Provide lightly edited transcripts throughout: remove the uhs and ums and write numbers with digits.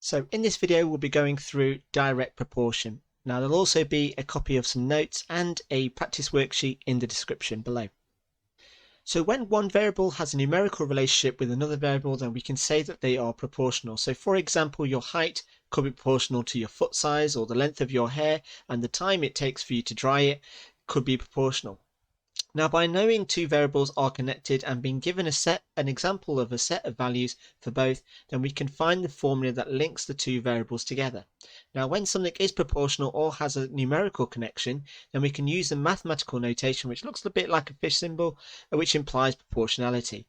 So in this video we'll be going through direct proportion. Now there'll also be a copy of some notes and a practice worksheet in the description below. So when one variable has a numerical relationship with another variable, then we can say that they are proportional. So for example, your height could be proportional to your foot size, or the length of your hair and the time it takes for you to dry it could be proportional. Now, by knowing two variables are connected and being given an example of a set of values for both, then we can find the formula that links the two variables together. Now, when something is proportional or has a numerical connection, then we can use a mathematical notation which looks a bit like a fish symbol, which implies proportionality.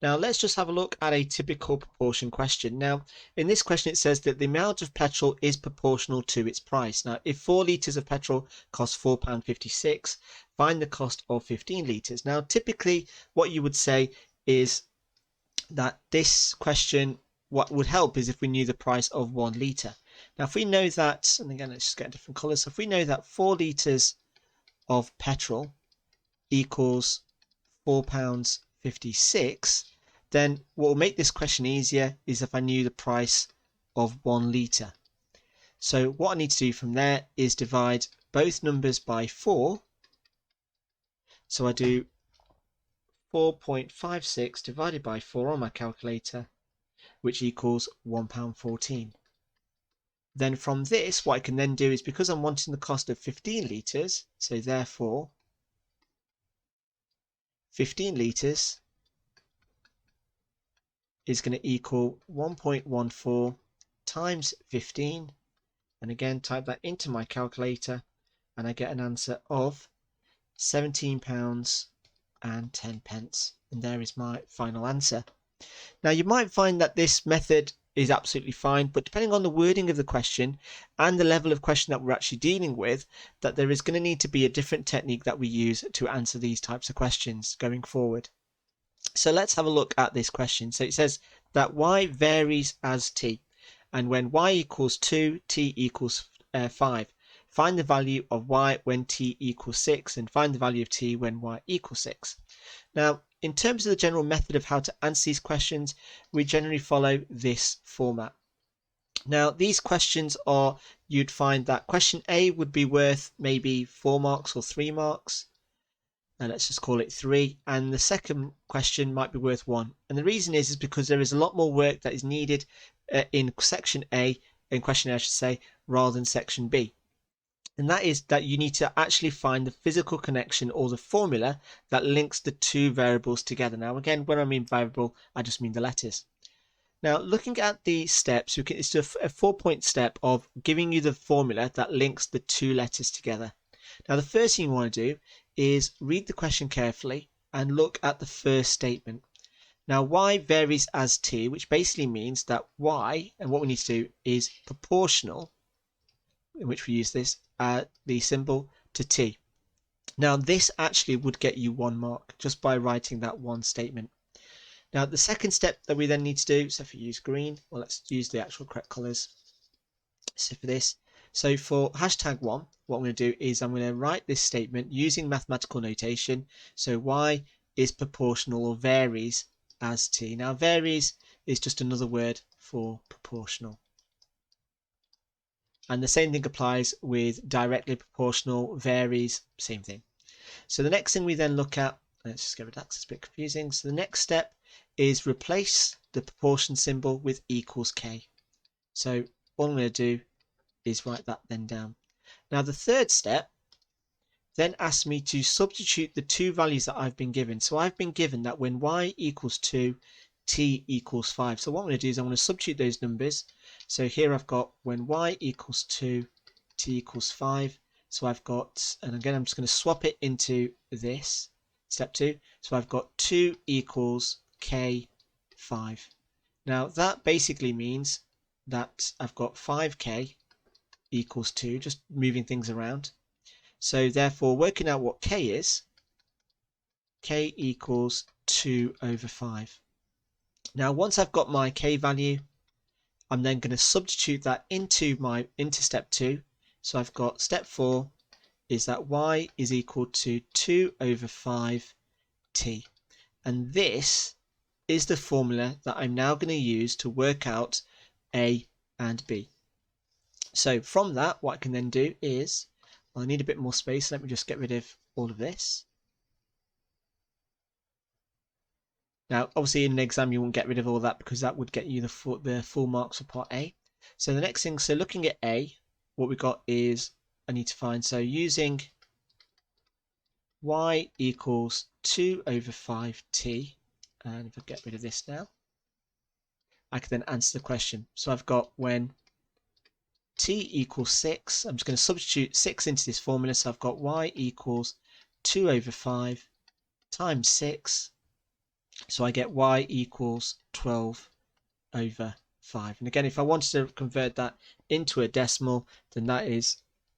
Now let's just have a look at a typical proportion question. Now in this question it says that the amount of petrol is proportional to its price. Now if 4 litres of petrol costs £4.56, find the cost of 15 litres. Now typically what you would say is that this question, what would help is if we knew the price of 1 litre. Now if we know that, and again let's just get different colours, so if we know that 4 litres of petrol equals £4.56, then what will make this question easier is if I knew the price of 1 litre. So what I need to do from there is divide both numbers by 4. So I do 4.56 divided by 4 on my calculator, which equals £1.14. Then from this, what I can then do is, because I'm wanting the cost of 15 litres, so therefore 15 litres is going to equal 1.14 times 15, and again type that into my calculator and I get an answer of £17.10, and there is my final answer. Now you might find that this method is absolutely fine, but depending on the wording of the question and the level of question that we're actually dealing with, that there is going to need to be a different technique that we use to answer these types of questions going forward. So let's have a look at this question. So it says that y varies as t, and when y equals 2, t equals 5. Find the value of y when t equals 6, and find the value of t when y equals 6. Now, in terms of the general method of how to answer these questions, we generally follow this format. Now, these questions are, you'd find that question A would be worth maybe 4 marks or 3 marks. And let's just call it 3, and the second question might be worth 1. And the reason is because there is a lot more work that is needed in section A, in question A I should say, rather than section B. And that is that you need to actually find the physical connection or the formula that links the two variables together. Now again, when I mean variable, I just mean the letters. Now looking at the steps, it's a 4-point step of giving you the formula that links the two letters together. Now the first thing you want to do is read the question carefully and look at the first statement. Now y varies as t, which basically means that y, and what we need to do is proportional, in which we use this, the symbol, to t. Now this actually would get you 1 mark just by writing that one statement. Now the second step that we then need to do, so if we use green, well let's use the actual correct colours. So for this, so for hashtag 1, what I'm going to do is I'm going to write this statement using mathematical notation. So y is proportional or varies as t. Now varies is just another word for proportional. And the same thing applies with directly proportional, varies, same thing. So the next thing we then look at, let's just get rid of that because it's a bit confusing. So the next step is replace the proportion symbol with equals k. So all I'm going to do is write that then down. Now the third step then asks me to substitute the two values that I've been given. So I've been given that when y equals 2, t equals 5. So what I'm going to do is I'm going to substitute those numbers. So here I've got when y equals 2, t equals 5. So I've got, and again I'm just going to swap it into this, step 2. So I've got 2 equals k 5. Now that basically means that I've got 5k equals 2, just moving things around. So therefore, working out what k is, k equals 2 over 5. Now once I've got my k value, I'm then going to substitute that into step 2. So I've got step 4 is that y is equal to 2 over 5 t. And this is the formula that I'm now going to use to work out A and B. So from that, what I can then do is, I need a bit more space. Let me just get rid of all of this. Now, obviously in an exam, you won't get rid of all that because that would get you the full marks for part A. So the next thing, so looking at A, what we've got is, I need to find, so using y equals 2 over 5t, and if I get rid of this now, I can then answer the question. So I've got when t equals 6, I'm just going to substitute 6 into this formula, so I've got y equals 2 over 5 times 6, so I get y equals 12 over 5. And again, if I wanted to convert that into a decimal, then that is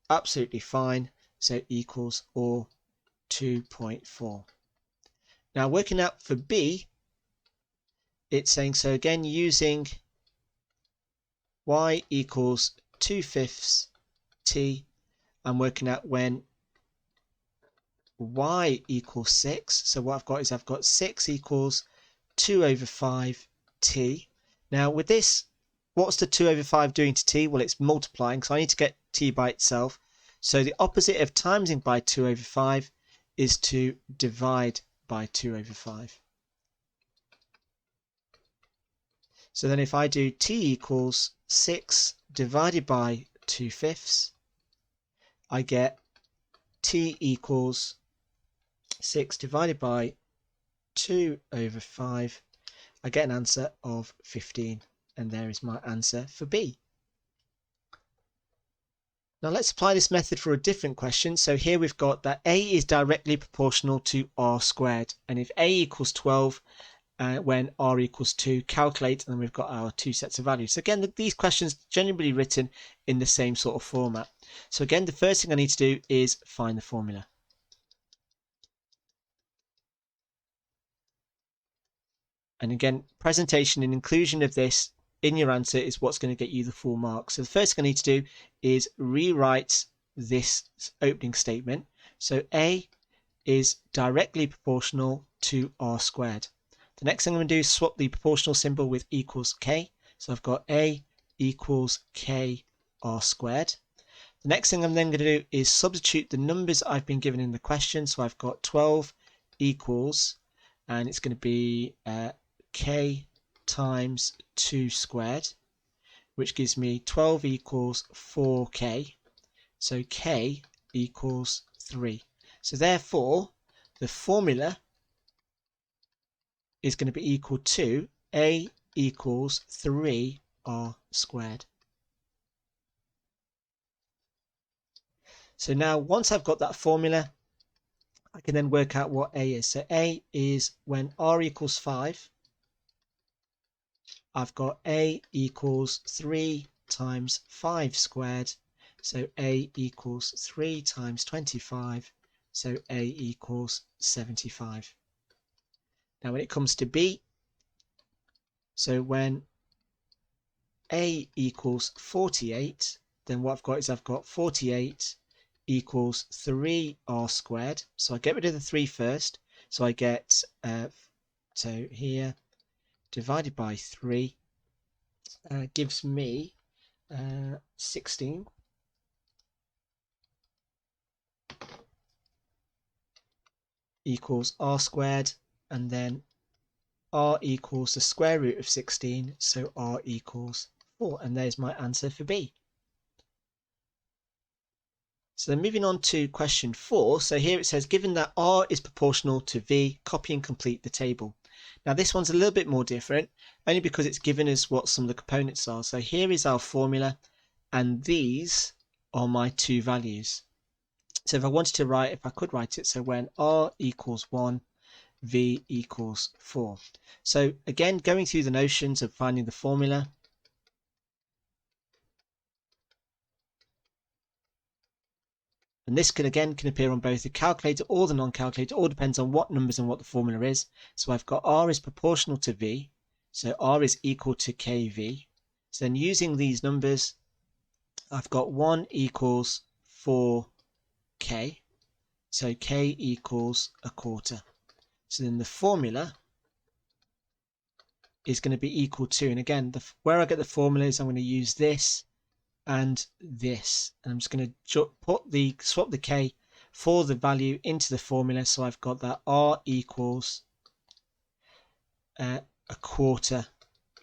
absolutely fine, so equals or 2.4. Now working out for B, it's saying, so again using y equals 2/5 t, I'm working out when y equals 6. So what I've got is I've got 6 equals 2 over 5 t. Now with this, what's the 2 over 5 doing to t? Well, it's multiplying, so I need to get t by itself. So the opposite of timesing by 2 over 5 is to divide by 2 over 5. So then if I do t equals 6 divided by 2/5, I get t equals 6 divided by 2 over 5. I get an answer of 15, and there is my answer for B. Now let's apply this method for a different question. So here we've got that A is directly proportional to R squared, and if A equals 12, when R equals 2, calculate, and then we've got our two sets of values. So again, these questions generally written in the same sort of format. So again, the first thing I need to do is find the formula. And again, presentation and inclusion of this in your answer is what's going to get you the full mark. So the first thing I need to do is rewrite this opening statement. So A is directly proportional to R squared. The next thing I'm going to do is swap the proportional symbol with equals k. So I've got A equals k R squared. The next thing I'm then going to do is substitute the numbers I've been given in the question. So I've got 12 equals, and it's going to be k times 2 squared, which gives me 12 equals 4k. So k equals 3. So therefore, the formula is going to be equal to A equals 3R squared. So now once I've got that formula, I can then work out what A is. So A is when R equals 5, I've got A equals 3 times 5 squared. So A equals 3 times 25. So A equals 75. Now when it comes to B, so when A equals 48, then what I've got is I've got 48 equals 3R squared. So I get rid of the 3 first. So I get, so here, divided by 3 gives me 16 equals R squared, and then R equals the square root of 16, so R equals 4, and there's my answer for B. So then moving on to question 4, so here it says, given that R is proportional to V, copy and complete the table. Now this one's a little bit more different, only because it's given us what some of the components are. So here is our formula, and these are my two values. So if I wanted to write, if I could write it, so when R equals 1, V equals 4. So again, going through the notions of finding the formula. And this can appear on both the calculator or the non-calculator, all depends on what numbers and what the formula is. So I've got R is proportional to V, so R is equal to KV. So then using these numbers, I've got 1 equals 4K, so K equals a quarter. So then the formula is going to be equal to, and again, where I get the formula is I'm going to use this and this, and I'm just going to swap the k for the value into the formula, so I've got that r equals a quarter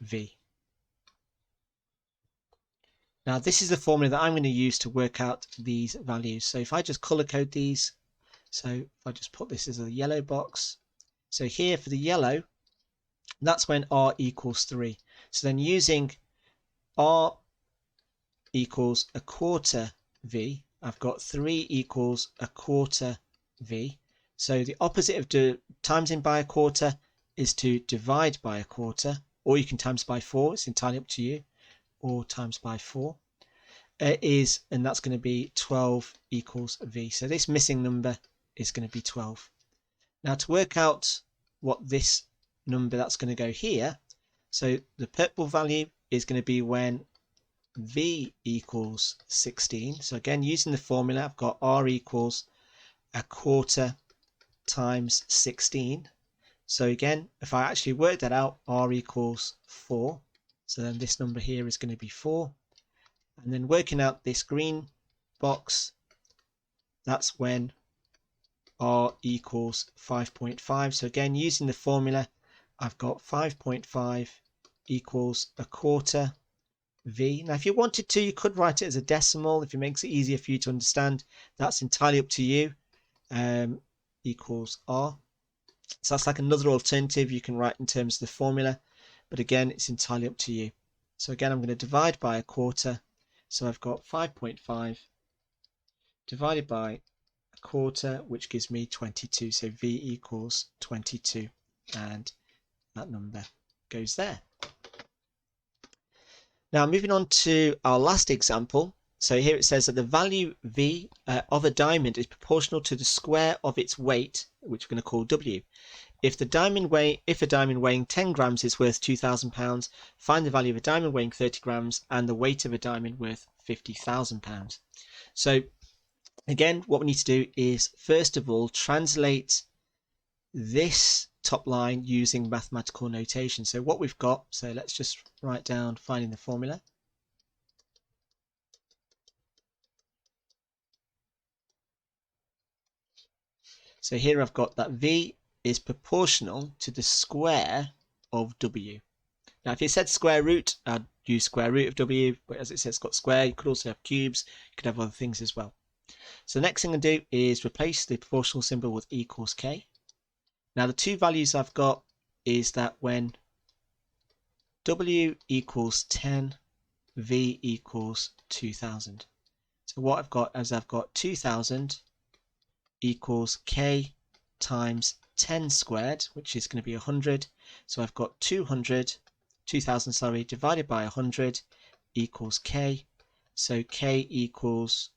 v. Now this is the formula that I'm going to use to work out these values. So if I just color code these, so if I just put this as a yellow box, so here for the yellow, that's when r equals 3. So then using r equals a quarter v, I've got 3 equals a quarter v. So the opposite of timesing by a quarter is to divide by a quarter, or you can times by 4, it's entirely up to you, or times by 4 and that's going to be 12 equals v. So this missing number is going to be 12. Now to work out what this number that's going to go here, so the purple value is going to be when v equals 16. So again, using the formula, I've got r equals a quarter times 16. So again, if I actually work that out, r equals 4. So then this number here is going to be 4. And then working out this green box, that's when r equals 5.5. So again, using the formula, I've got 5.5 equals a quarter v. Now if you wanted to, you could write it as a decimal if it makes it easier for you to understand. That's entirely up to you. Equals r. So that's like another alternative you can write in terms of the formula, but again, it's entirely up to you. So again, I'm going to divide by a quarter. So I've got 5.5 divided by a quarter, which gives me 22. So v equals 22, and that number goes there. Now moving on to our last example. So here it says that the value v of a diamond is proportional to the square of its weight, which we're going to call w. If a diamond weighing 10 grams is worth £2,000, find the value of a diamond weighing 30 grams and the weight of a diamond worth £50,000. So again, what we need to do is first of all translate this top line using mathematical notation. So what we've got, so let's just write down finding the formula. So here I've got that v is proportional to the square of w. Now if it said square root, I'd use square root of w, but as it says it's got square, you could also have cubes, you could have other things as well. So the next thing I do is replace the proportional symbol with equals k. Now the two values I've got is that when w equals 10, v equals 2000. So what I've got is I've got 2000 equals k times 10 squared, which is going to be 100. So I've got 2000 divided by 100 equals k. So k equals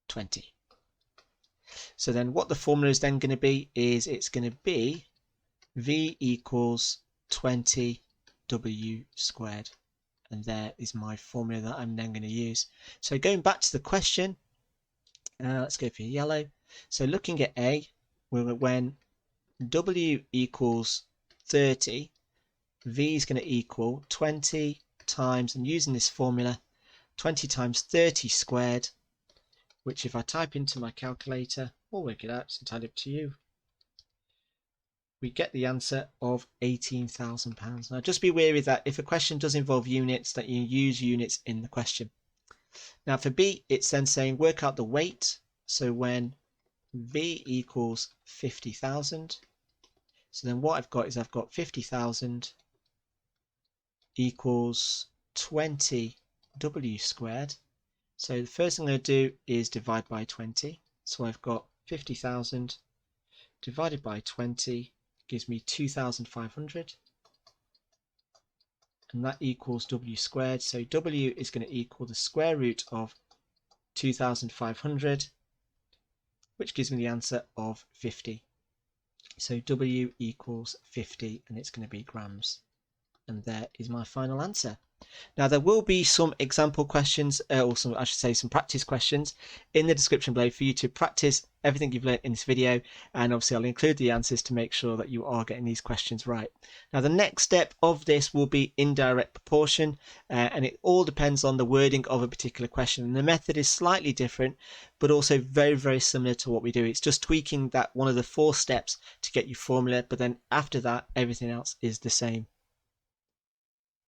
20. So then what the formula is then going to be is it's going to be v equals 20 w squared. And there is my formula that I'm then going to use. So going back to the question, let's go for yellow. So looking at A, when w equals 30, v is going to equal 20 times, and using this formula, 20 times 30 squared, which if I type into my calculator, or work it out, it's entirely up to you, we get the answer of £18,000. Now just be wary that if a question does involve units, that you use units in the question. Now for B, it's then saying work out the weight. So when v equals 50,000, so then what I've got is I've got 50,000 equals 20 w squared. So the first thing I'm going to do is divide by 20. So I've got 50,000 divided by 20 gives me 2,500, and that equals w squared. So w is going to equal the square root of 2,500, which gives me the answer of 50. So w equals 50, and it's going to be grams. And there is my final answer. Now there will be some example questions, or some, I should say, some practice questions in the description below for you to practice everything you've learned in this video, and obviously I'll include the answers to make sure that you are getting these questions right. Now the next step of this will be indirect proportion, and it all depends on the wording of a particular question, and the method is slightly different but also very similar to what we do. It's just tweaking that one of the 4 steps to get you formula, but then after that everything else is the same.